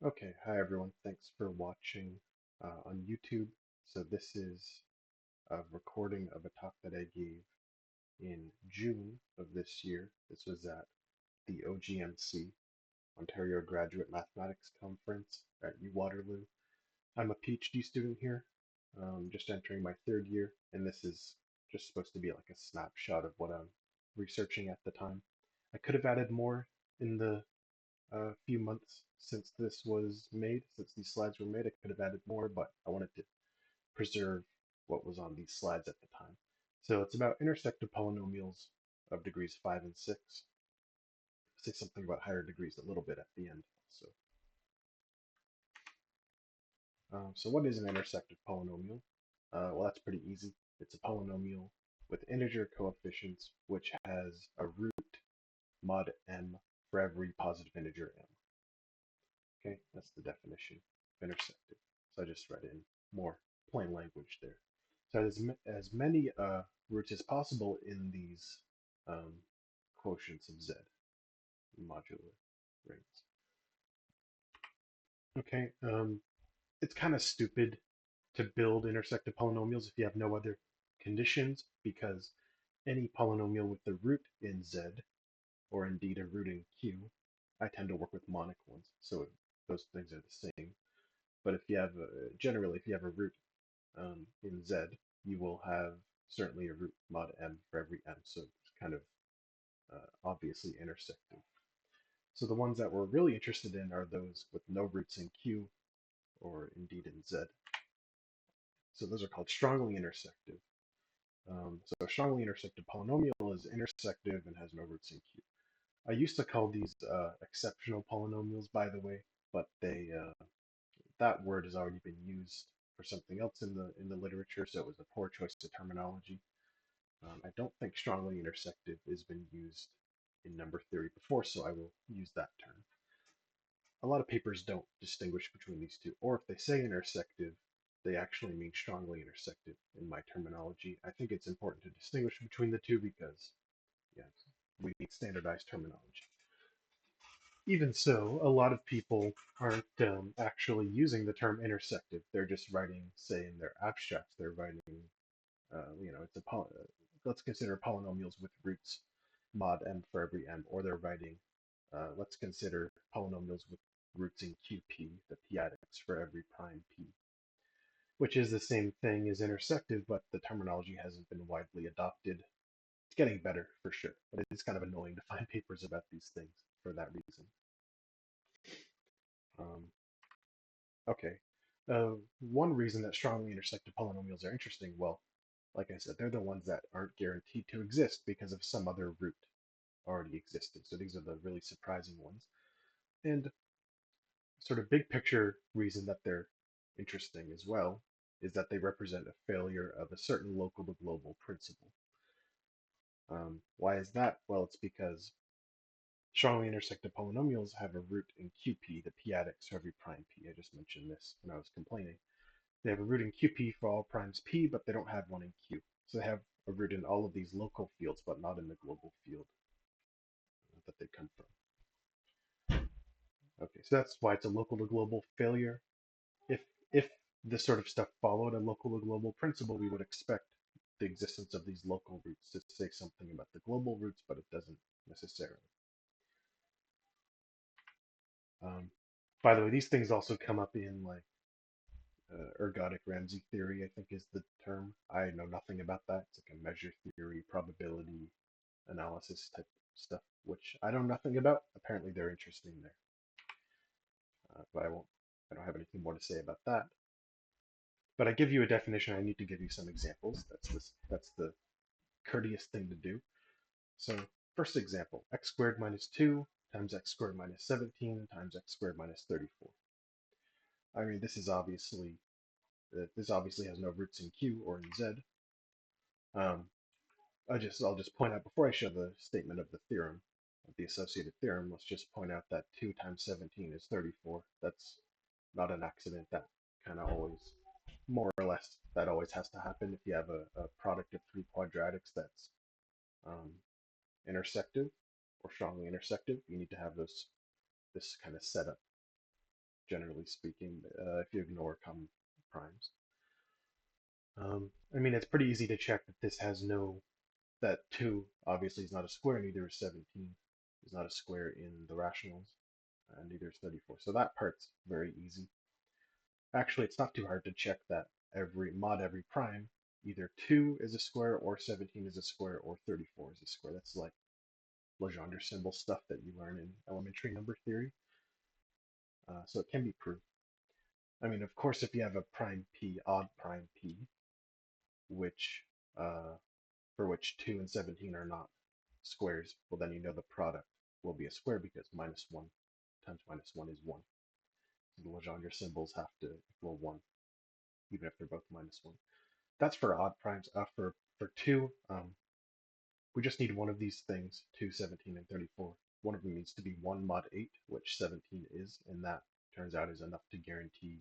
Okay, hi everyone. Thanks for watching on YouTube. So this is a recording of a talk that I gave in June of this year. This was at the OGMC, Ontario Graduate Mathematics Conference at UWaterloo. I'm a PhD student here, just entering my third year, and this is just supposed to be like a snapshot of what I'm researching at the time. I could have added more in the few months since this was made, since these slides were made. I could have added more, but I wanted to preserve what was on these slides at the time. So it's about intersective polynomials of degrees 5 and 6. I'll say something about higher degrees a little bit at the end. So what is an intersective polynomial? Well, that's pretty easy. It's a polynomial with integer coefficients which has a root mod m for every positive integer m. Okay, that's the definition of intersective. So I just read in more plain language there. So as many roots as possible in these um, quotients of z, modular rings. Okay, it's kind of stupid to build intersective polynomials if you have no other conditions, because any polynomial with the root in z, or indeed a root in q, I tend to work with monic ones, so those things are the same. But if you have generally, if you have a root in Z, you will have certainly a root mod m for every m, so it's kind of obviously intersective. So the ones that we're really interested in are those with no roots in Q or indeed in Z. So those are called strongly intersective. So a strongly intersective polynomial is intersective and has no roots in Q. I used to call these exceptional polynomials, by the way, but that word has already been used for something else in the literature, so it was a poor choice of terminology. I don't think strongly intersective has been used in number theory before, so I will use that term. A lot of papers don't distinguish between these two, or if they say intersective, they actually mean strongly intersective in my terminology. I think it's important to distinguish between the two because, yeah, we need standardized terminology. Even so, a lot of people aren't actually using the term intersective. They're just writing, say, in their abstracts, they're writing, it's let's consider polynomials with roots mod m for every m, or they're writing, let's consider polynomials with roots in qp, the p-adics for every prime p, which is the same thing as intersective, but the terminology hasn't been widely adopted. It's getting better for sure, but it's kind of annoying to find papers about these things for that reason. Um, okay. One reason that strongly intersective polynomials are interesting, well, like I said, they're the ones that aren't guaranteed to exist because of some other root already existed. So these are the really surprising ones. And sort of big picture reason that they're interesting as well is that they represent a failure of a certain local to global principle. Why is that? Well, it's because strongly intersective polynomials have a root in QP, the p-adics for every prime p. I just mentioned this when I was complaining. They have a root in QP for all primes p, but they don't have one in Q. So they have a root in all of these local fields, but not in the global field that they come from. Okay, so that's why it's a local to global failure. If this sort of stuff followed a local to global principle, we would expect the existence of these local roots to say something about the global roots, but it doesn't necessarily. Um, by the way, these things also come up in like ergodic Ramsey theory, I think is the term. I know nothing about that. It's like a measure theory, probability analysis type stuff, which I know nothing about. Apparently, they're interesting there, but I don't have anything more to say about that. But I give you a definition. I need to give you some examples. That's the courteous thing to do. So first example, x squared minus 2 times x squared minus 17 times x squared minus 34. I mean, this obviously has no roots in Q or in Z. Um, I'll just point out before I show the statement of the theorem, of the associated theorem, let's just point out that 2 times 17 is 34. That's not an accident. That kind of always, more or less, that always has to happen if you have a product of three quadratics that's um, intersective or strongly intersective. You need to have this kind of setup generally speaking, if you ignore common primes. I mean, it's pretty easy to check that this has no, that 2 obviously is not a square, neither is 17 is not a square in the rationals, and neither is 34. So that part's very easy. Actually, it's not too hard to check that every prime, either 2 is a square, or 17 is a square, or 34 is a square. That's like Legendre symbol stuff that you learn in elementary number theory. So it can be proved. I mean, of course, if you have a prime p, odd prime p, which for which 2 and 17 are not squares, well, then you know the product will be a square because minus 1 times minus 1 is 1. So the Legendre symbols have to equal 1, even if they're both minus 1. That's for odd primes. For 2, we just need one of these things, 2, 17, and 34. One of them needs to be 1 mod 8, which 17 is, and that turns out is enough to guarantee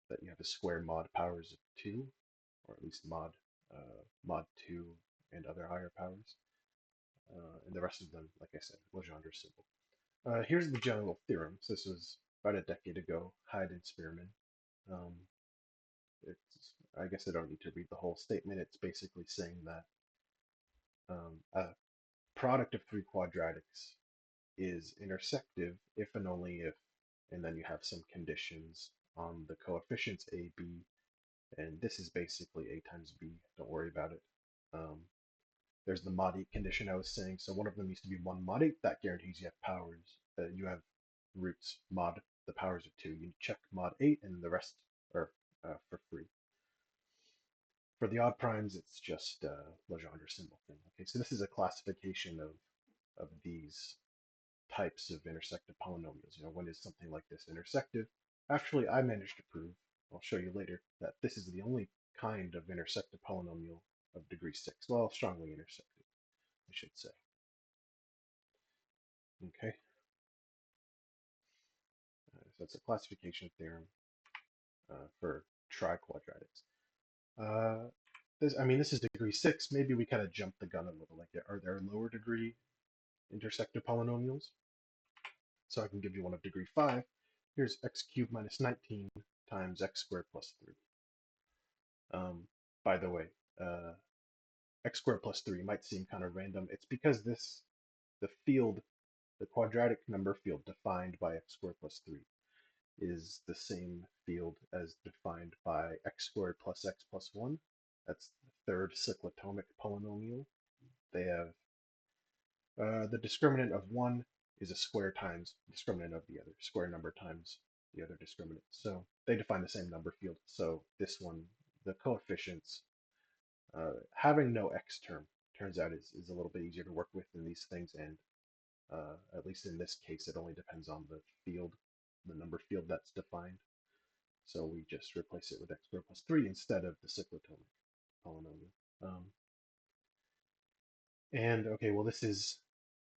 that you have a square mod powers of 2, or at least mod 2 and other higher powers. And the rest of them, like I said, Legendre symbol. Here's the general theorem. So this was about a decade ago, Hyde and Spearman. I guess I don't need to read the whole statement. It's basically saying that a product of 3 quadratics is intersective if and only if, and then you have some conditions on the coefficients a, b, and this is basically a times b. Don't worry about it. There's the mod 8 condition I was saying, so one of them needs to be 1 mod 8. That guarantees you have powers. You have roots mod the powers of 2. You check mod 8, and the rest are for free. For the odd primes, it's just a Legendre symbol thing. Okay, so this is a classification of these types of intersective polynomials. When is something like this intersective? Actually, I managed to prove, I'll show you later, that this is the only kind of intersective polynomial of degree 6. Well, strongly intersective, I should say. Okay, so it's a classification theorem for triquadratics. This is degree 6. Maybe we kind of jumped the gun a little. Like, are there lower degree intersective polynomials? So I can give you one of degree 5. Here's x cubed minus 19 times x squared plus 3. By the way, x squared plus 3 might seem kind of random. It's because the field, the quadratic number field defined by x squared plus 3 is the same field as defined by x squared plus x plus 1. That's the third cyclotomic polynomial. They have the discriminant of 1 is a square times discriminant of the other, square number times the other discriminant. So they define the same number field. So this one, the coefficients, having no x term turns out is a little bit easier to work with than these things, and at least in this case, it only depends on the field, the number field that's defined. So we just replace it with x squared plus 3 instead of the cyclotomic polynomial. And okay, well, this is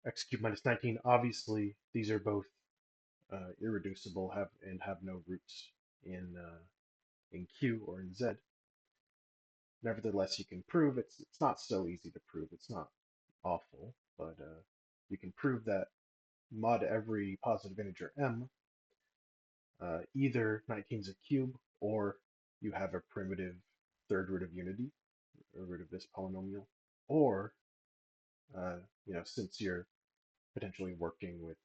x cubed minus 19. Obviously, these are both irreducible, have no roots in Q or in Z. Nevertheless, you can prove it's not so easy to prove. It's not awful, but you can prove that mod every positive integer m, either 19 is a cube, or you have a primitive third root of unity, a root of this polynomial, or since you're potentially working with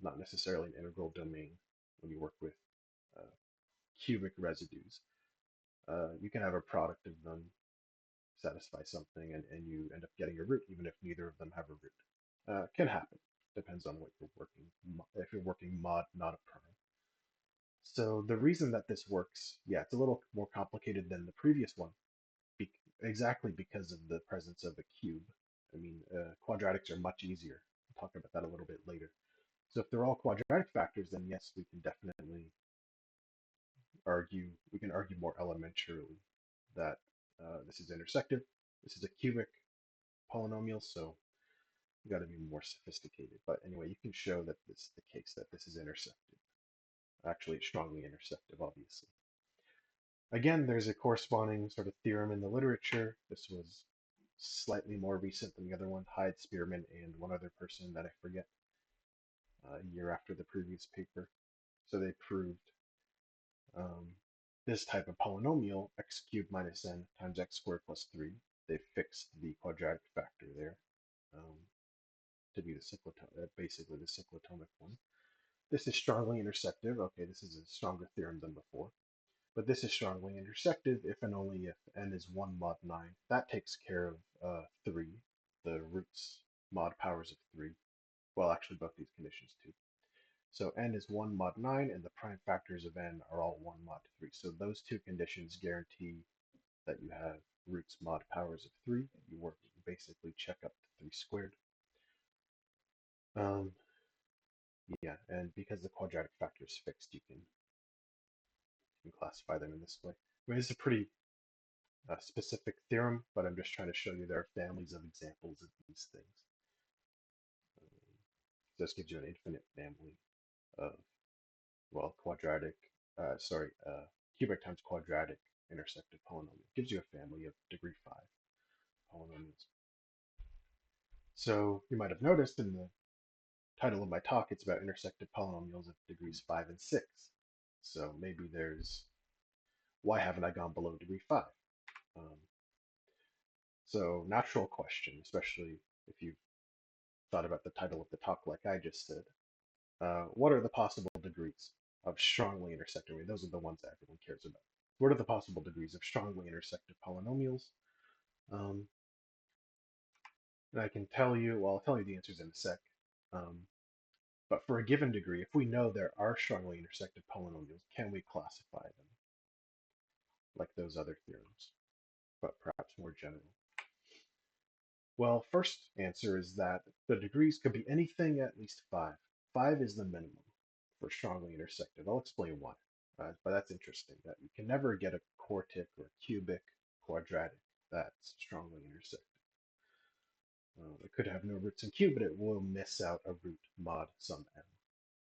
not necessarily an integral domain when you work with uh, cubic residues, you can have a product of them satisfy something, and you end up getting a root, even if neither of them have a root. Can happen. Depends on what you're working. If you're working mod, not a prime. So the reason that this works, yeah, it's a little more complicated than the previous one, exactly because of the presence of a cube. I mean, quadratics are much easier. I'll talk about that a little bit later. So if they're all quadratic factors, then yes, we can definitely we can argue more elementarily that this is intersective. This is a cubic polynomial, so you got to be more sophisticated. But anyway, you can show that this is the case, that this is intersective. Actually, it's strongly intersective, obviously. Again, there's a corresponding sort of theorem in the literature. This was slightly more recent than the other one, Hyde, Spearman, and one other person that I forget, a year after the previous paper. So they proved um, this type of polynomial, x cubed minus n times x squared plus 3. They fixed the quadratic factor there um, to be the basically the cyclotonic one. This is strongly intersective. Okay, this is a stronger theorem than before. But this is strongly intersective if and only if n is 1 mod 9. That takes care of 3, the roots mod powers of 3. Well, actually, both these conditions too. So n is 1 mod 9, and the prime factors of n are all 1 mod 3. So those two conditions guarantee that you have roots mod powers of 3. You work basically check up to 3 squared. Um, yeah, and because the quadratic factor is fixed, you can classify them in this way. I mean, it's a pretty specific theorem, but I'm just trying to show you there are families of examples of these things. This gives you an infinite family of, well, cubic times quadratic intersective polynomial. It gives you a family of degree 5 polynomials. So you might have noticed in the title of my talk, it's about intersective polynomials of degrees 5 and 6. So maybe there's, why haven't I gone below degree 5? Um, so natural question, especially if you've thought about the title of the talk like I just said. What are the possible degrees of strongly intersective? I mean, those are the ones that everyone cares about. What are the possible degrees of strongly intersective polynomials? Um, and I can tell you, well, I'll tell you the answers in a sec. But for a given degree, if we know there are strongly intersective polynomials, can we classify them like those other theorems, but perhaps more general? Well, first answer is that the degrees could be anything at least 5. 5 is the minimum for strongly intersective. I'll explain why. But that's interesting, that you can never get a quartic or cubic quadratic that's strongly intersective. It could have no roots in Q, but it will miss out a root mod some m,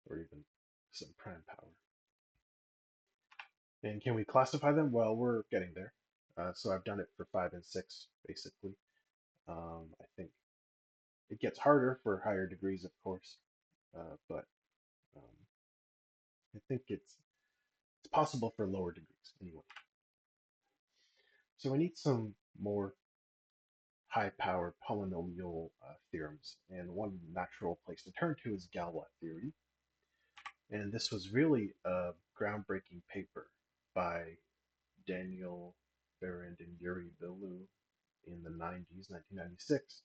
or even some prime power. And can we classify them? Well, we're getting there. So I've done it for 5 and 6, basically. I think it gets harder for higher degrees, of course, but um, I think it's possible for lower degrees anyway. So we need some more high-powered polynomial theorems, and one natural place to turn to is Galois theory. And this was really a groundbreaking paper by Daniel Berend and Bilu in the 90s, 1996.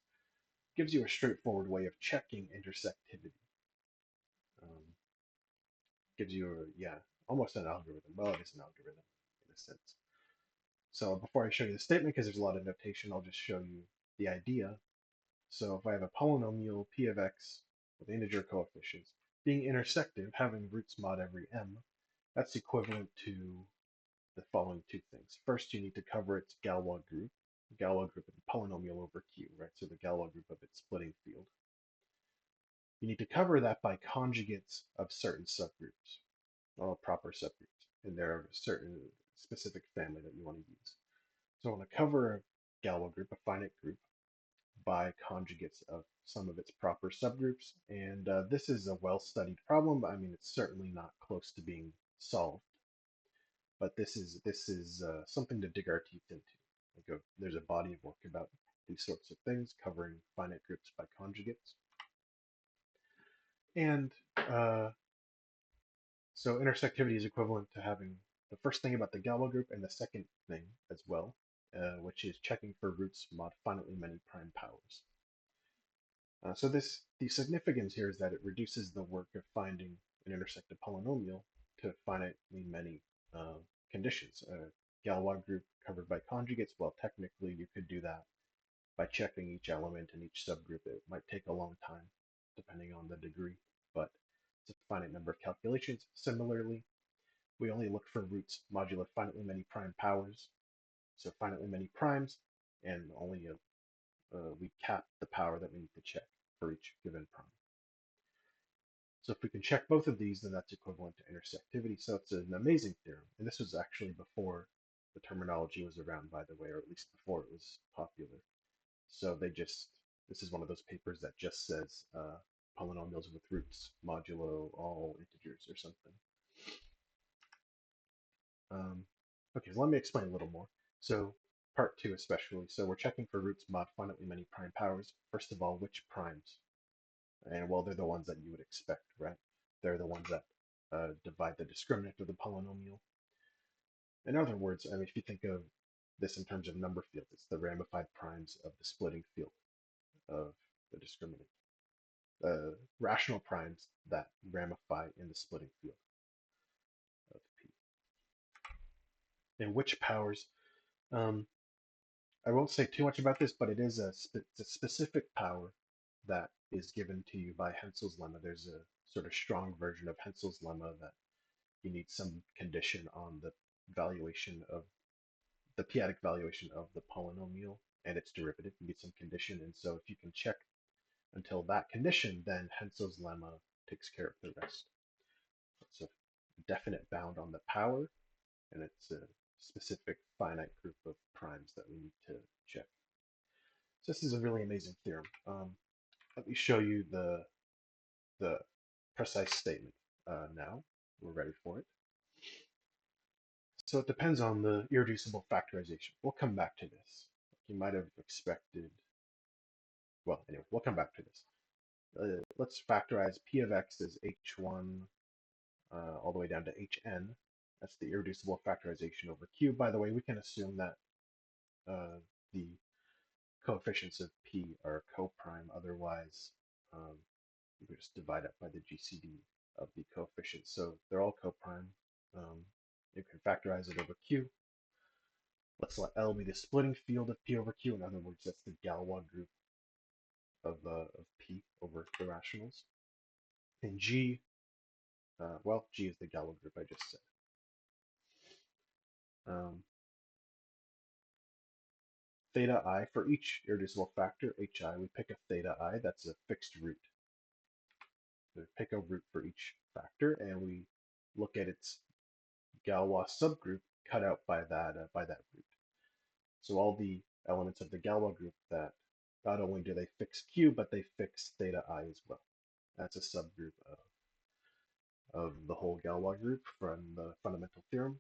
Gives you a straightforward way of checking intersectivity. Gives you almost an algorithm. Well, it is an algorithm in a sense. So before I show you the statement, because there's a lot of notation, I'll just show you the idea. So if I have a polynomial p of x with integer coefficients being intersective, having roots mod every m, that's equivalent to the following two things. First, you need to cover its Galois group. Galois group of the polynomial over Q, right? So the Galois group of its splitting field. You need to cover that by conjugates of certain subgroups, or proper subgroups, and there are a certain specific family that you want to use. So I want to cover a Galois group, a finite group, by conjugates of some of its proper subgroups, and this is a well-studied problem. I mean, it's certainly not close to being solved, but this is something to dig our teeth into. There's a body of work about these sorts of things, covering finite groups by conjugates. And so intersectivity is equivalent to having the first thing about the Galois group and the second thing as well, which is checking for roots mod finitely many prime powers. So the significance here is that it reduces the work of finding an intersective polynomial to finitely many conditions. Galois group covered by conjugates, well, technically you could do that by checking each element in each subgroup. It might take a long time, depending on the degree, but it's a finite number of calculations. Similarly, we only look for roots modulo finitely many prime powers, so finitely many primes, and only we cap the power that we need to check for each given prime. So if we can check both of these, then that's equivalent to intersectivity. So it's an amazing theorem. And this was actually before the terminology was around, by the way, or at least before it was popular. So this is one of those papers that just says polynomials with roots modulo all integers or something. Okay, so let me explain a little more. So part two especially. So we're checking for roots mod finitely many prime powers. First of all, which primes? And well, they're the ones that you would expect, right? They're the ones that divide the discriminant of the polynomial. In other words, I mean, if you think of this in terms of number field, it's the ramified primes of the splitting field of the discriminant. Rational primes that ramify in the splitting field of P. And which powers? Um, I won't say too much about this, but it is it's a specific power that is given to you by Hensel's lemma. There's a sort of strong version of Hensel's lemma that you need some condition on the valuation of the p-adic valuation of the polynomial and its derivative. You need some condition, and so if you can check until that condition, then Hensel's lemma takes care of the rest. It's a definite bound on the power, and it's a specific finite group of primes that we need to check. So this is a really amazing theorem. Let me show you the precise statement now. We're ready for it. So it depends on the irreducible factorization. We'll come back to this. You might have expected, well, anyway, we'll come back to this. Let's factorize p of x as h1 all the way down to hn. That's the irreducible factorization over q. By the way, we can assume that the coefficients of p are coprime. Otherwise, you can just divide it by the GCD of the coefficients. So they're all coprime. You can factorize it over q. Let's let L be the splitting field of P over Q. In other words, that's the Galois group of P over the rationals. And G, well, G is the Galois group I just said. Theta I, for each irreducible factor, hi, we pick a theta I, that's a fixed root. We pick a root for each factor, and we look at its Galois subgroup cut out by that root. So all the elements of the Galois group that not only do they fix Q, but they fix theta I as well. That's a subgroup of the whole Galois group from the fundamental theorem.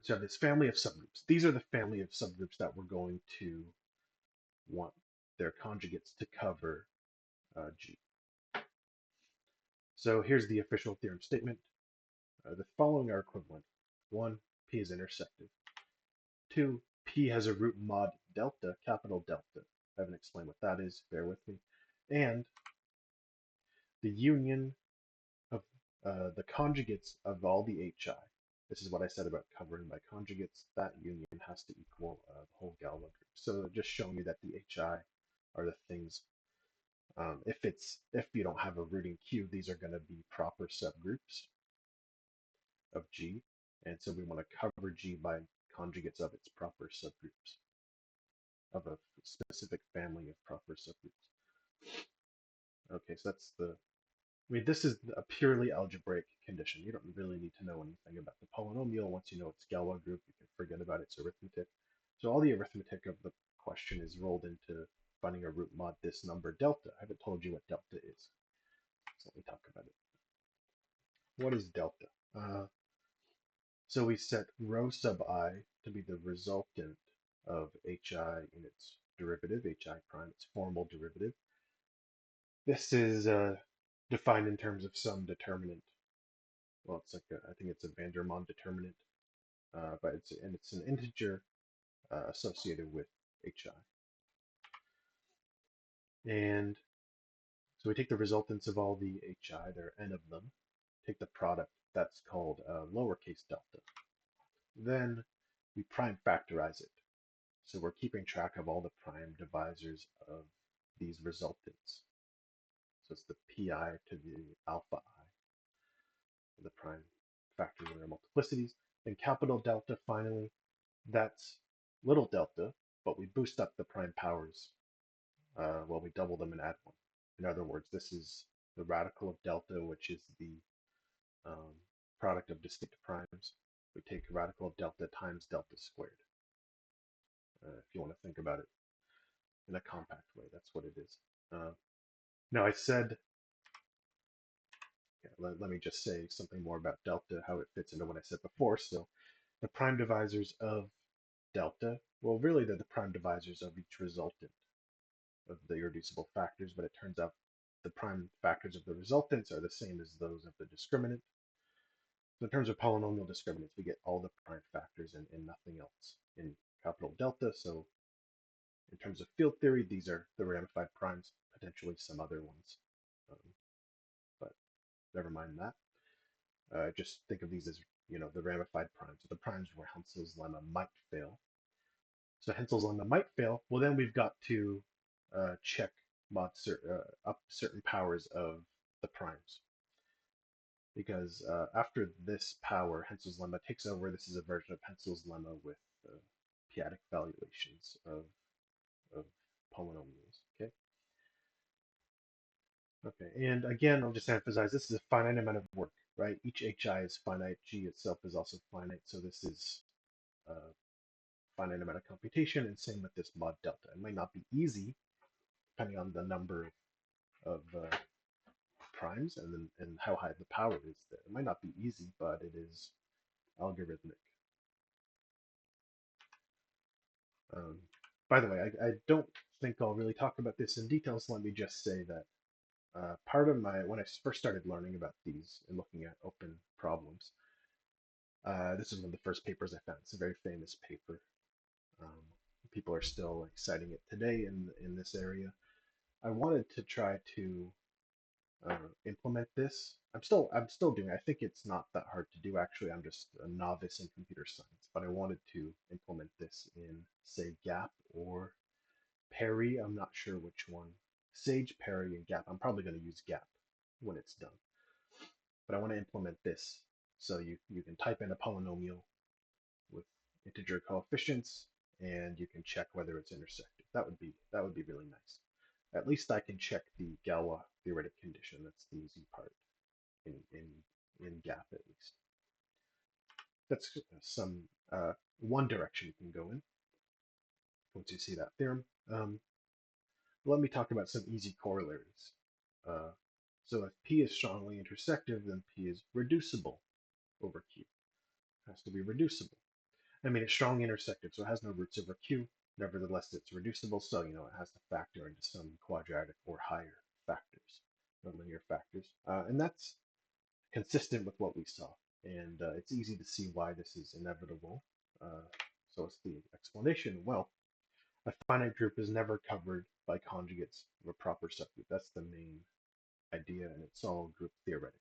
So you have this family of subgroups. These are the family of subgroups that we're going to want their conjugates to cover G. So here's the official theorem statement. The following are equivalent. 1, P is intersective. 2, P has a root mod delta, capital delta. I haven't explained what that is, bear with me. And the union of the conjugates of all the HI. This is what I said about covering by conjugates. That union has to equal the whole Galois group. So just showing you that the HI are the things. If you don't have a rooting Q, these are going to be proper subgroups of G. And so we want to cover G by conjugates of its proper subgroups, of a specific family of proper subgroups. Okay, so that's this is a purely algebraic condition. You don't really need to know anything about the polynomial. Once you know its Galois group, you can forget about its arithmetic. So all the arithmetic of the question is rolled into finding a root mod this number delta. I haven't told you what delta is. So let me talk about it. What is delta? So we set rho sub I to be the resultant of hi in its derivative, hi prime, its formal derivative. This is defined in terms of some determinant. Well, it's like I think it's a van der Waals determinant, but it's an integer associated with hi. And so we take the resultants of all the hi, there are n of them, take the product, that's called lowercase delta. Then we prime factorize it. So we're keeping track of all the prime divisors of these resultants. So it's the pi to the alpha I, the prime factors in their multiplicities. And capital delta, finally, that's little delta, but we boost up the prime powers. Well, we double them and add one. In other words, this is the radical of delta, which is the product of distinct primes. We take radical of delta times delta squared. If you want to think about it in a compact way, that's what it is. Now I said Okay, let me just say something more about delta, how it fits into what I said before. So the prime divisors of delta, well, really they're the prime divisors of each resultant of the irreducible factors, but it turns out the prime factors of the resultants are the same as those of the discriminant. So in terms of polynomial discriminants, we get all the prime factors and nothing else in capital delta. So in terms of field theory, these are the ramified primes, potentially some other ones, but never mind that. Just think of these as, the ramified primes, the primes where Hensel's lemma might fail. So Hensel's lemma might fail. Well, then we've got to check up certain powers of the primes. Because after this power, Hensel's lemma takes over. This is a version of Hensel's lemma with p-adic valuations of polynomials. Okay. Okay. And again, I'll just emphasize this is a finite amount of work, right? Each hi is finite. G itself is also finite. So this is a finite amount of computation, and same with this mod delta. It might not be easy, depending on the number of primes and how high the power is there. It might not be easy, but it is algorithmic. Um, by the way, I don't think I'll really talk about this in detail, so let me just say that part of when I first started learning about these and looking at open problems, this is one of the first papers I found. It's a very famous paper. Um, People are still like citing it today in this area. I wanted to try to implement this. I'm still doing it. I think it's not that hard to do actually. I'm just a novice in computer science, but I wanted to implement this in say GAP or PARI. I'm not sure which one. Sage, PARI, and GAP. I'm probably going to use GAP when it's done. But I want to implement this so you can type in a polynomial with integer coefficients and you can check whether it's intersective. That would be really nice. At least I can check the Galois-theoretic condition. That's the easy part in GAP at least. That's some one direction you can go in once you see that theorem. Let me talk about some easy corollaries. Uh, so if P is strongly intersective, then P is reducible over Q. It has to be reducible. I mean, it's strongly intersective, so it has no roots over Q. Nevertheless, it's reducible, so it has to factor into some quadratic or higher factors, or linear factors. And that's consistent with what we saw. And it's easy to see why this is inevitable. So what's the explanation? Well, a finite group is never covered by conjugates of a proper subgroup. That's the main idea, and it's all group theoretic.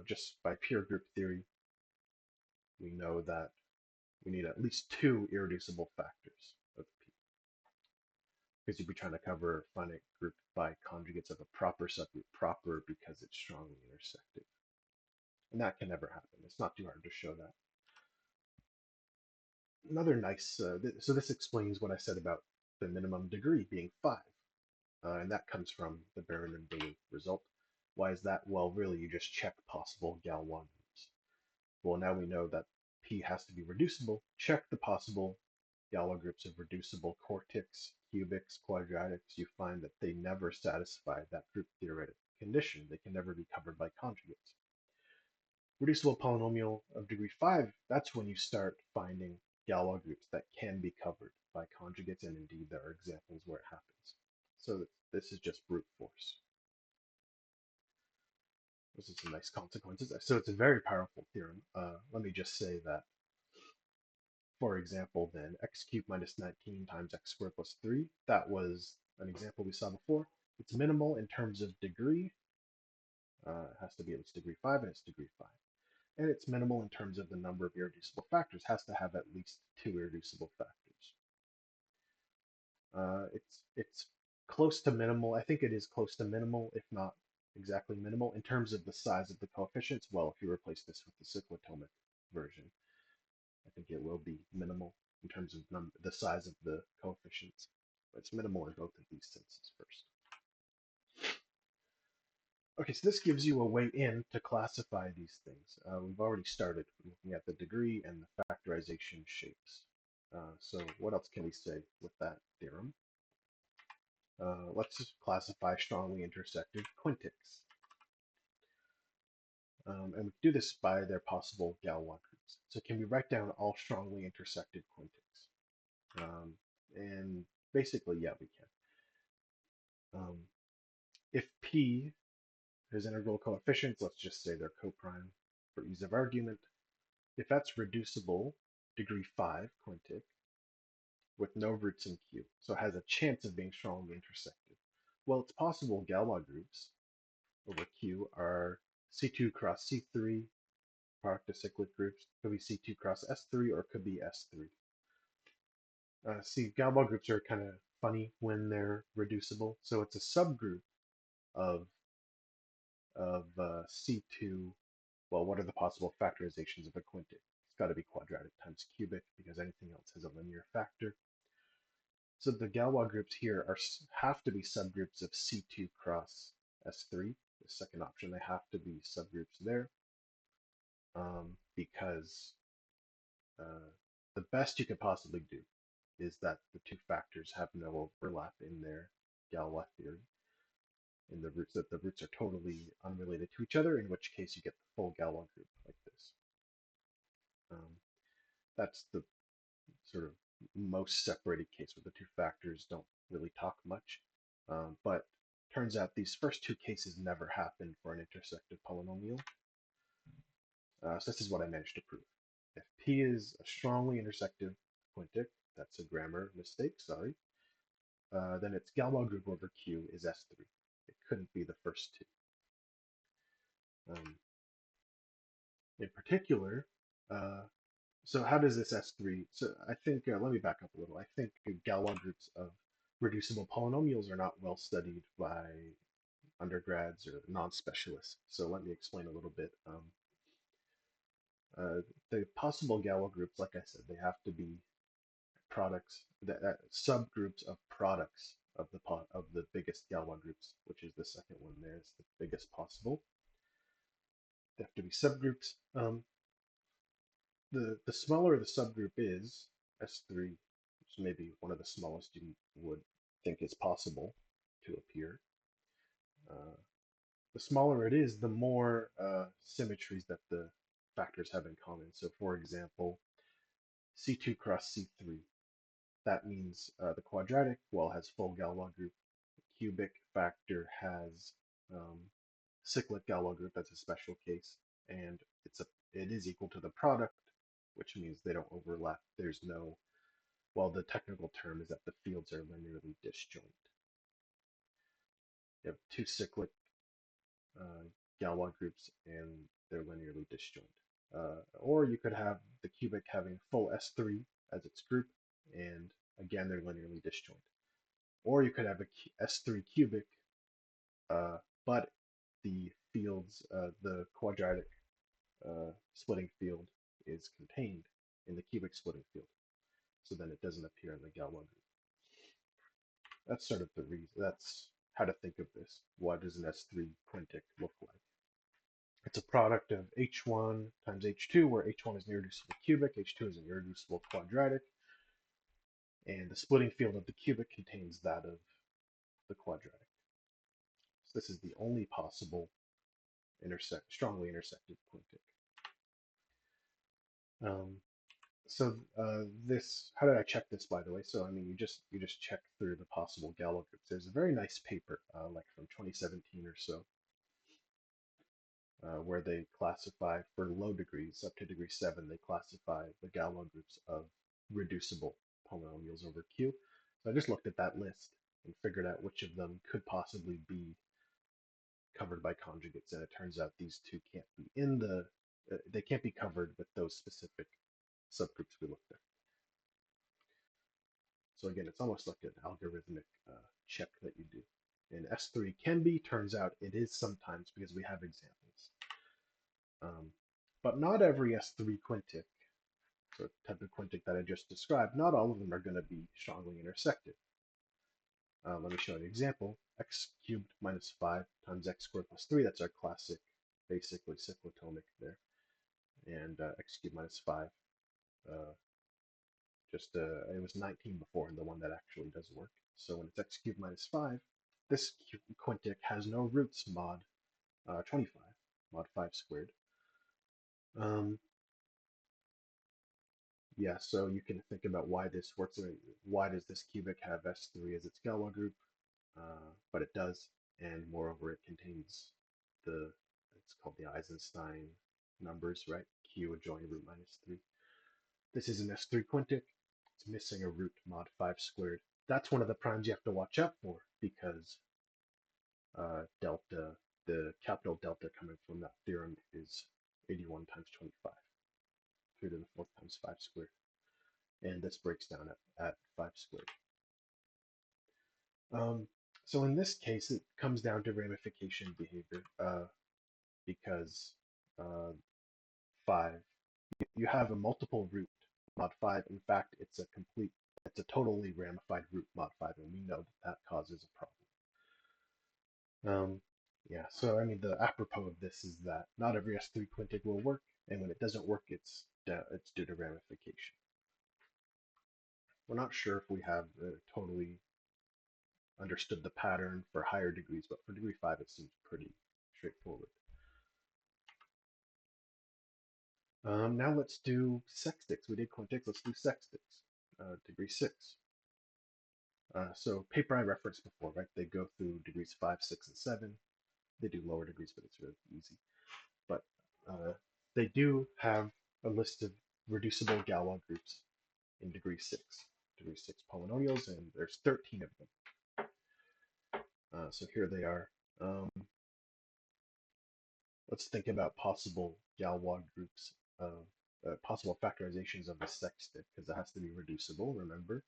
Just by pure group theory, we know that we need at least two irreducible factors of P. Because you'd be trying to cover a finite group by conjugates of a proper subgroup, proper because it's strongly intersective. And that can never happen. It's not too hard to show that. Another nice, so this explains what I said about the minimum degree being 5. And that comes from the Berend and Bilu result. Why is that? Well, really, you just check possible Galois groups. Well, now we know that P has to be reducible. Check the possible Galois groups of reducible quartics, cubics, quadratics. You find that they never satisfy that group theoretic condition. They can never be covered by conjugates. Reducible polynomial of degree 5, that's when you start finding Galois groups that can be covered by conjugates, and indeed there are examples where it happens. So this is just brute force. This is some nice consequences. So it's a very powerful theorem. Let me just say that, for example, then x cubed minus 19 times x squared plus 3, that was an example we saw before. It's minimal in terms of degree. It has to be at least degree 5, and it's degree 5. And it's minimal in terms of the number of irreducible factors. It has to have at least 2 irreducible factors. It's close to minimal. I think it is close to minimal, if not exactly minimal, in terms of the size of the coefficients. Well, if you replace this with the cyclotomic version, I think it will be minimal in terms of the size of the coefficients. But it's minimal in both of these senses first. Okay, so this gives you a way in to classify these things. We've already started looking at the degree and the factorization shapes. So what else can we say with that theorem? Let's just classify strongly intersective quintics. And we do this by their possible Galois groups. So can we write down all strongly intersected quintics? And basically, yeah, we can. If P is integral coefficients, let's just say they're coprime for ease of argument. If that's reducible, degree 5 quintic, with no roots in Q, so it has a chance of being strongly intersected. Well, it's possible Galois groups over Q are C2 cross C3, product of cyclic groups. Could be C2 cross S3 or it could be S3. See, Galois groups are kind of funny when they're reducible. So it's a subgroup of C2. Well, what are the possible factorizations of a quintic? It's got to be quadratic times cubic because anything else has a linear factor. So the Galois groups here have to be subgroups of C2 cross S3. The second option, they have to be subgroups there because the best you could possibly do is that the two factors have no overlap in their Galois theory, in the roots, that the roots are totally unrelated to each other, in which case you get the full Galois group like this. That's the sort of most separated case where the two factors don't really talk much. But turns out these first two cases never happen for an intersective polynomial. So this is what I managed to prove. If P is a strongly intersective quintic, that's a grammar mistake, sorry, then its Galois group over Q is S3. It couldn't be the first two. In particular, so how does this S3, so I think, let me back up a little. I think Galois groups of reducible polynomials are not well studied by undergrads or non-specialists. So let me explain a little bit. The possible Galois groups, like I said, they have to be products, subgroups of products of the biggest Galois groups, which is the second one there. It's the biggest possible. They have to be subgroups. The smaller the subgroup is, S3, which may be one of the smallest you would think is possible to appear, the smaller it is, the more symmetries that the factors have in common. So for example, C2 cross C3, that means the quadratic, well, has full Galois group. The cubic factor has cyclic Galois group, that's a special case, and it is equal to the product, which means they don't overlap. There's no, well, the technical term is that the fields are linearly disjoint. You have two cyclic Galois groups and they're linearly disjoint. Or you could have the cubic having full S3 as its group, and again, they're linearly disjoint. Or you could have a S3 cubic, but the fields, the quadratic splitting field is contained in the cubic splitting field. So then it doesn't appear in the Galois group. That's sort of the reason, that's how to think of this. What does an S3 quintic look like? It's a product of h1 times h2, where h1 is an irreducible cubic, h2 is an irreducible quadratic, and the splitting field of the cubic contains that of the quadratic. So this is the only possible strongly intersected quintic. This, how did I check this, by the way? So I mean, you just check through the possible Galois groups. There's a very nice paper, like from 2017 or so, where they classify for low degrees, up to degree 7, they classify the Galois groups of reducible polynomials over Q. So I just looked at that list and figured out which of them could possibly be covered by conjugates, and it turns out these two can't be they can't be covered with those specific subgroups we looked at. So again, it's almost like an algorithmic check that you do. And S3 can be, turns out it is sometimes because we have examples. But not every S3 quintic, so type of quintic that I just described, not all of them are going to be strongly intersected. Let me show an example. X cubed minus 5 times x squared plus 3, that's our classic, basically cyclotomic there. And x cubed minus 5, it was 19 before, and the one that actually does work. So when it's x cubed minus 5, this quintic has no roots mod 25. mod 5 squared. Um, yeah, so you can think about why this works. Why does this cubic have S3 as its Galois group? But it does, and moreover, it contains it's called the Eisenstein numbers, right? Q adjoining root minus 3. This is an S3 quintic. It's missing a root mod 5 squared. That's one of the primes you have to watch out for because delta, the capital delta coming from that theorem is 81 times 25, 3 to the 4th times 5 squared. And this breaks down at 5 squared. So in this case, it comes down to ramification behavior because 5, you have a multiple root mod 5. In fact, it's a totally ramified root mod 5, and we know that that causes a problem. Yeah, so I mean, the apropos of this is that not every S3 quintic will work, and when it doesn't work, it's due to ramification. We're not sure if we have totally understood the pattern for higher degrees, but for degree 5, it seems pretty straightforward. Now let's do sextics. We did quintics, let's do sextics, degree 6. So paper I referenced before, right? They go through degrees 5, 6, and 7. They do lower degrees, but it's really easy. But they do have a list of reducible Galois groups in degree 6. Degree 6 polynomials, and there's 13 of them. So here they are. Let's think about possible Galois groups, possible factorizations of the sextic, because it has to be reducible, remember.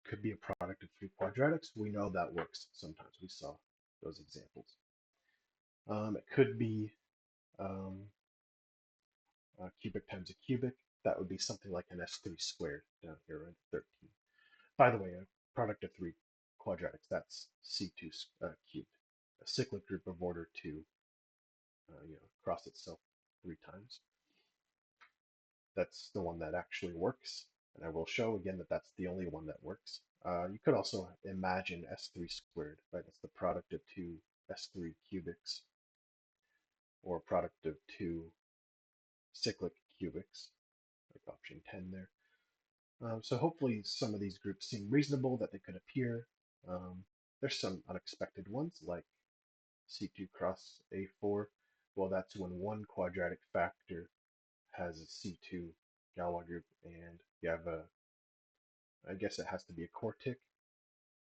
Could be a product of 3 quadratics. We know that works sometimes. We saw those examples. It could be a cubic times a cubic. That would be something like an S3 squared down here at 13. By the way, a product of 3 quadratics, that's C2 cubed. A cyclic group of order 2, cross itself 3 times. That's the one that actually works. And I will show again that that's the only one that works. You could also imagine S3 squared, right? That's the product of 2 S3 cubics, or product of 2 cyclic cubics, like option 10 there. So hopefully some of these groups seem reasonable that they could appear. There's some unexpected ones, like C2 cross A4. Well, that's when one quadratic factor has a C2 Galois group, and you have I guess it has to be a quartic,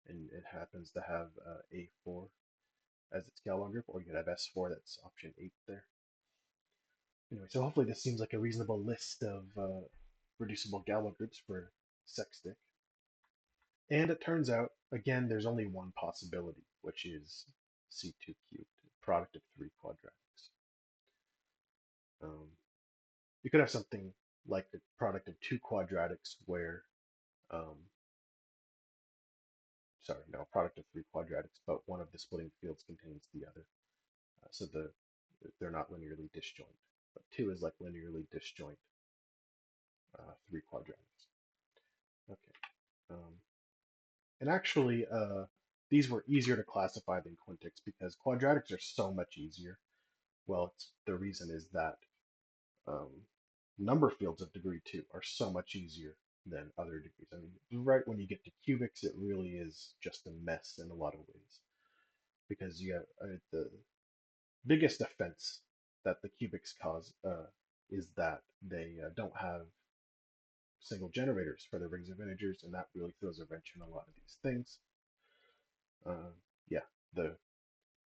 and it happens to have A4 as its Galois group, or you could have S4, that's option 8 there. Anyway, so hopefully this seems like a reasonable list of reducible Galois groups for sextic. And it turns out, again, there's only one possibility, which is C2 cubed, product of 3 quadratics. You could have something like the product of 2 quadratics where, product of 3 quadratics, but one of the splitting fields contains the other. So they're not linearly disjoint. But 2 is like linearly disjoint 3 quadratics. Okay. And actually, these were easier to classify than quintics because quadratics are so much easier. Well, the reason is that number fields of degree 2 are so much easier than other degrees. I mean, right when you get to cubics, it really is just a mess in a lot of ways because you have the biggest offense that the cubics cause is that they don't have single generators for the rings of integers, and that really throws a wrench in a lot of these things. Yeah, the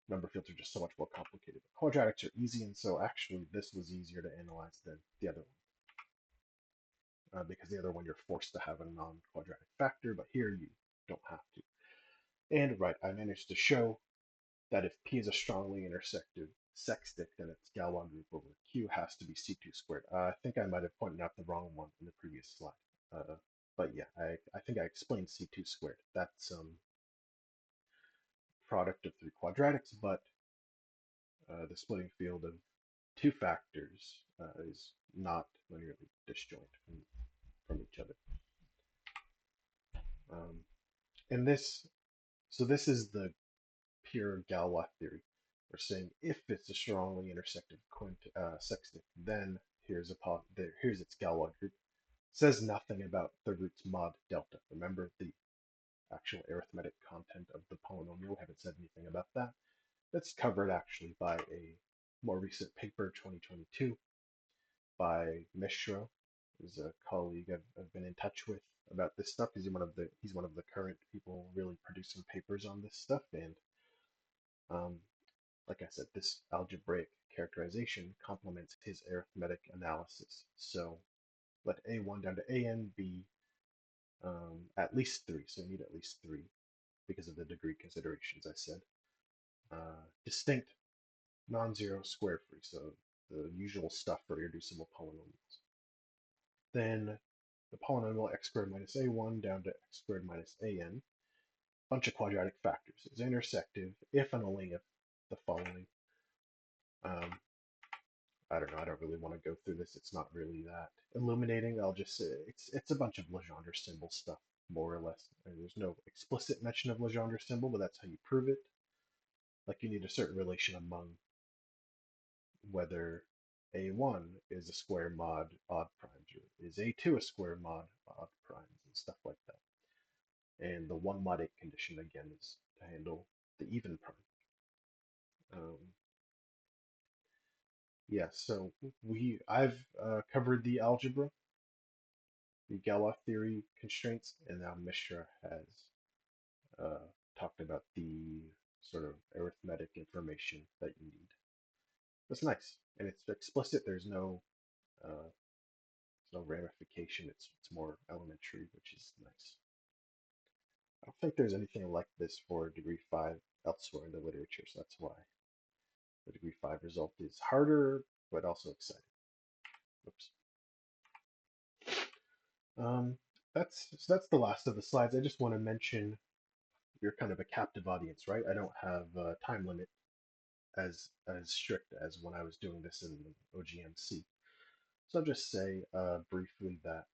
number fields are just so much more complicated. Quadratics are easy, and so actually this was easier to analyze than the other one. Because the other one you're forced to have a non-quadratic factor, but here you don't have to. And right, I managed to show that if P is a strongly intersective sextic, then its Galois group over Q has to be C2 squared. I think I might have pointed out the wrong one in the previous slide. But yeah, I think I explained C2 squared. That's product of 3 quadratics, but the splitting field of 2 factors is not linearly disjoint from each other. And this is the pure Galois theory, We're saying if it's a strongly intersective sextant, then here's its Galois group. Says nothing about the root's mod delta. Remember the actual arithmetic content of the polynomial. We haven't said anything about that. That's covered actually by a more recent paper, 2022, by Mishra, who's a colleague I've been in touch with about this stuff. He's one of the current people really producing papers on this stuff. And um, like I said, this algebraic characterization complements his arithmetic analysis. So let A1 down to AN be at least 3. So you need at least 3 because of the degree considerations I said. Distinct, non-zero, square free. So the usual stuff for irreducible polynomials. Then the polynomial x squared minus a1 down to x squared minus an, bunch of quadratic factors, is intersective if and only if the following. I don't know, I don't really want to go through this. It's not really that illuminating. I'll just say it's a bunch of Legendre symbol stuff, more or less. There's no explicit mention of Legendre symbol, but that's how you prove it. Like you need a certain relation among whether A1 is a square mod odd primes, or is A2 a square mod odd primes, and stuff like that. And the one mod 8 condition, again, is to handle the even prime. Yeah, so I've covered the algebra, the Galois theory constraints, and now Mishra has talked about the sort of arithmetic information that you need. That's nice, and it's explicit. Uh, there's no ramification. It's more elementary, which is nice. I don't think there's anything like this for degree 5 elsewhere in the literature, so that's why the degree 5 result is harder, but also exciting. Oops. Um, that's the last of the slides. I just want to mention you're kind of a captive audience, right? I don't have a time limit as strict as when I was doing this in OGMC. So I'll just say briefly that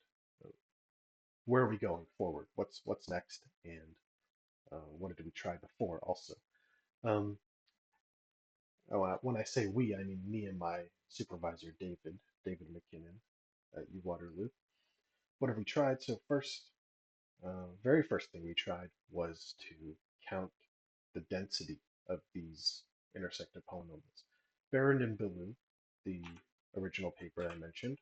where are we going forward? What's next, and what did we try before? Also, um, when I say we, I mean me and my supervisor David McKinnon at UWaterloo. What have we tried? So first, very first thing we tried was to count the density of these intersective polynomials. Berend and Bilu, the original paper I mentioned,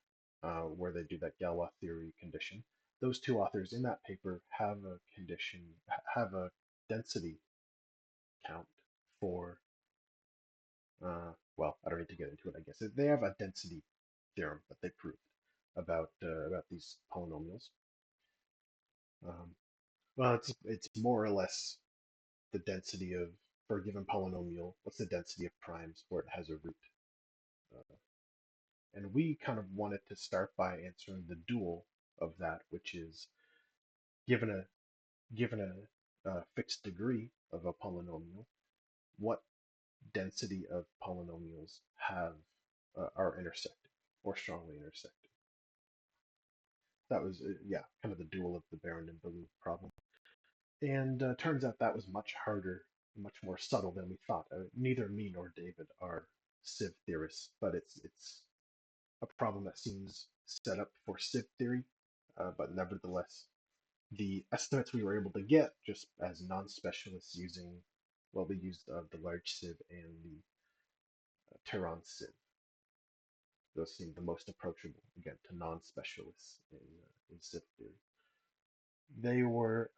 where they do that Galois theory condition, those two authors in that paper have a density count for, well, I don't need to get into it, I guess. They have a density theorem that they proved about these polynomials. Well, it's more or less the density of, for a given polynomial, what's the density of primes where it has a root. Uh, and we kind of wanted to start by answering the dual of that, which is given a fixed degree of a polynomial, what density of polynomials are intersective or strongly intersective. That was yeah, kind of the dual of the Berend and Bilu problem. And turns out that was much harder, much more subtle than we thought. Neither me nor David are sieve theorists, but it's a problem that seems set up for sieve theory. But nevertheless, the estimates we were able to get just as non-specialists using, well, we used the large sieve and the Tehran sieve. Those seem the most approachable, again, to non-specialists in sieve theory. They were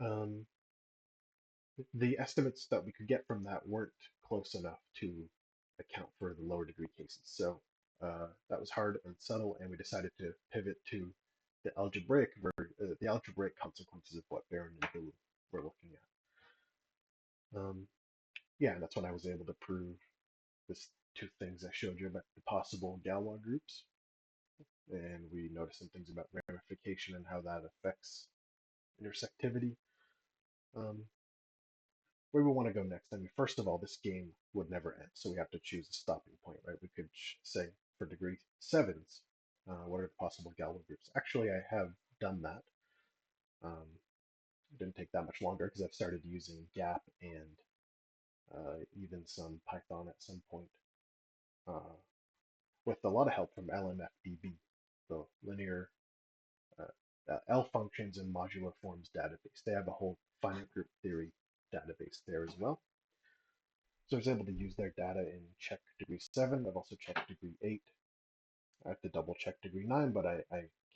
the estimates that we could get from that weren't close enough to account for the lower degree cases. So that was hard and subtle, and we decided to pivot to the algebraic consequences of what Berend and Bilu were looking at. Yeah, and that's when I was able to prove this two things I showed you about the possible Galois groups, and we noticed some things about ramification and how that affects intersectivity. Where we want to go next. I mean, first of all, this game would never end, so we have to choose a stopping point, right? We could say for degree 7s, what are the possible Galois groups? Actually, I have done that. It didn't take that much longer because I've started using gap and even some Python at some point, uh, with a lot of help from LMFDB, the linear L functions and modular forms database. They have a whole finite group theory database there as well. So I was able to use their data in check degree 7. I've also checked degree 8. I have to double check degree 9, but I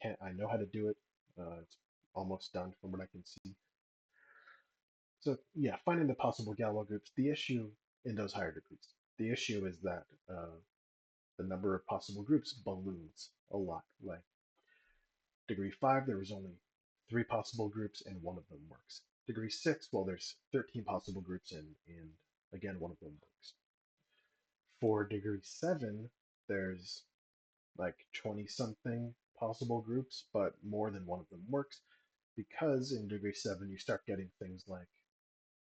can't. I know how to do it. It's almost done from what I can see. So yeah, finding the possible Galois groups. The issue in those higher degrees, the issue is that the number of possible groups balloons a lot. Like degree 5, there was only 3 possible groups and one of them works. Degree 6, well, there's 13 possible groups and again, one of them works. For degree 7, there's like 20 something possible groups, but more than one of them works because in degree 7 you start getting things like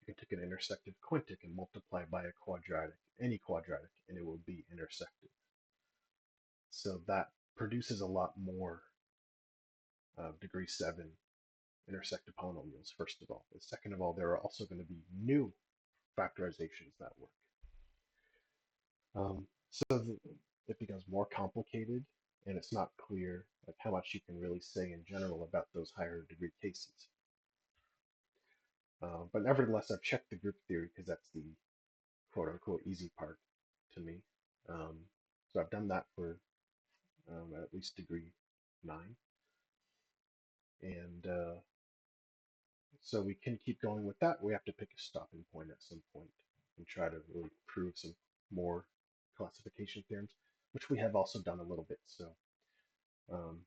you can take an intersective quintic and multiply by a quadratic, any quadratic, and it will be intersective. So that produces a lot more degree 7 intersective polynomials, first of all. And second of all, there are also going to be new factorizations that work. So it becomes more complicated, and it's not clear like how much you can really say in general about those higher degree cases. But nevertheless, I've checked the group theory because that's the quote unquote easy part to me. So I've done that for at least degree 9. And so we can keep going with that. We have to pick a stopping point at some point and try to really prove some more classification theorems, which we have also done a little bit. So um,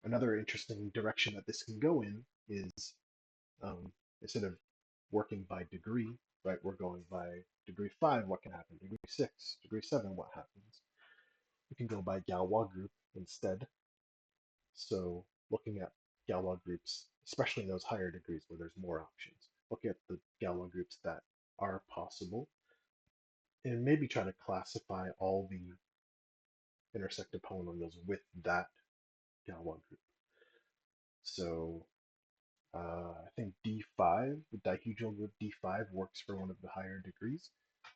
another interesting direction that this can go in is instead of working by degree, right, we're going by degree 5, what can happen? Degree 6, degree 7, what happens? We can go by Galois group instead. So looking at Galois groups, especially in those higher degrees where there's more options, look at the Galois groups that are possible and maybe try to classify all the intersective polynomials with that Galois group. So I think D5, the dihedral group D5 works for one of the higher degrees.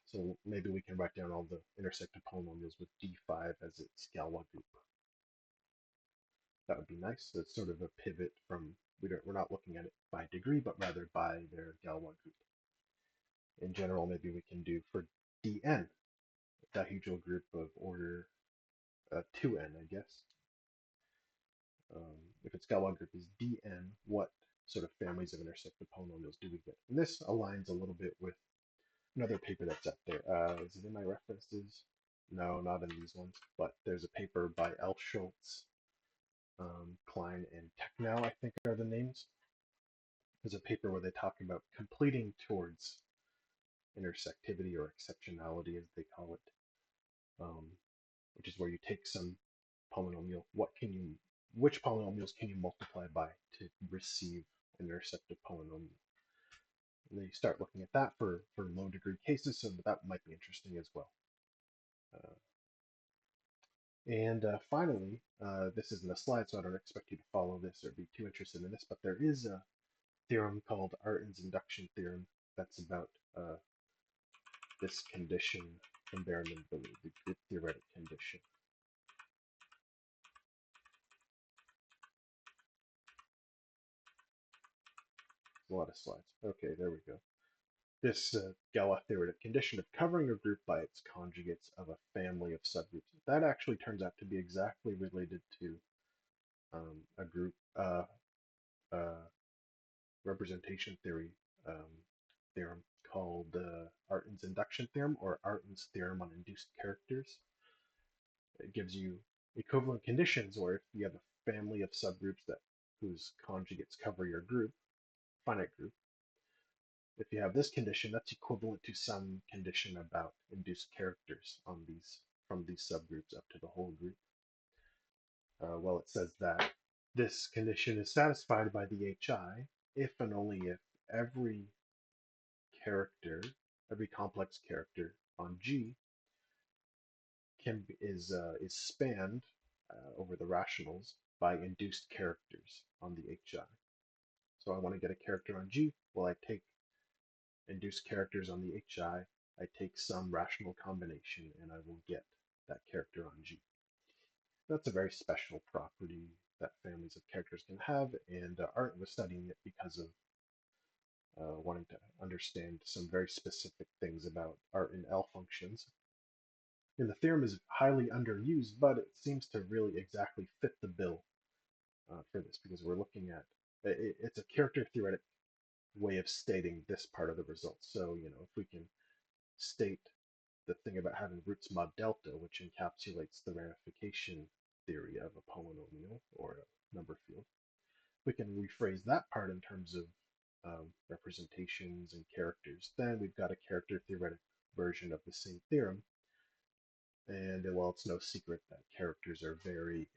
So maybe we can write down all the intersective polynomials with D5 as its Galois group. That would be nice. So it's sort of a pivot from, we're not looking at it by degree, but rather by their Galois group. In general, maybe we can do for Dn, a dihedral group of order 2n, I guess. If its Galois group is Dn, what sort of families of intersective polynomials do we get? And this aligns a little bit with another paper that's up there. Is it in my references? No, not in these ones, but there's a paper by L. Schultz, Klein, and Technow, I think are the names. There's a paper where they talk about completing towards intersectivity or exceptionality, as they call it, which is where you take some polynomial. Which polynomials can you multiply by to receive an intersective polynomial? And they start looking at that for low degree cases, so that might be interesting as well. And finally, this isn't a slide, so I don't expect you to follow this or be too interested in this, but there is a theorem called Artin's induction theorem that's about this condition from Berend and Bilu, the group theoretic condition. A lot of slides. Okay, there we go. This Galois-theoretic condition of covering a group by its conjugates of a family of subgroups. That actually turns out to be exactly related to a group representation theory theorem called Artin's induction theorem, or Artin's theorem on induced characters. It gives you equivalent conditions where if you have a family of subgroups that whose conjugates cover your group, finite group, if you have this condition, that's equivalent to some condition about induced characters on these from these subgroups up to the whole group. Well, it says that this condition is satisfied by the HI if and only if every character, every complex character on G is spanned over the rationals by induced characters on the HI. So I want to get a character on G. Well, I take induce characters on the HI, I take some rational combination and I will get that character on G. That's a very special property that families of characters can have, and Artin was studying it because of wanting to understand some very specific things about Artin L functions. And the theorem is highly underused, but it seems to really exactly fit the bill for this because we're looking at it's a character theoretic way of stating this part of the result. So, if we can state the thing about having roots mod delta, which encapsulates the ramification theory of a polynomial or a number field, we can rephrase that part in terms of representations and characters. Then we've got a character theoretic version of the same theorem. And well, it's no secret that characters are very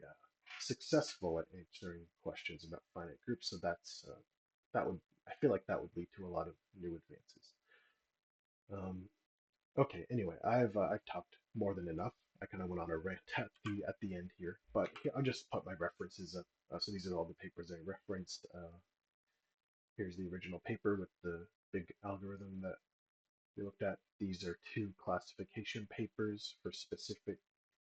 successful at answering questions about finite groups. So that would I feel like that would lead to a lot of new advances. Um, okay, anyway, I've talked more than enough. I kind of went on a rant at the end here, but I'll just put my references up. So these are all the papers I referenced. Here's the original paper with the big algorithm that we looked at. These are two classification papers for specific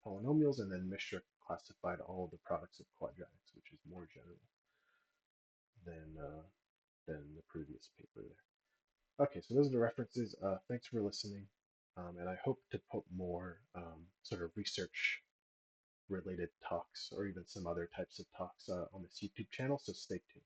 polynomials, and then Mishra classified all of the products of quadratics, which is more general than than the previous paper there. Okay, so those are the references. Thanks for listening, and I hope to put more sort of research related talks or even some other types of talks on this YouTube channel, so stay tuned.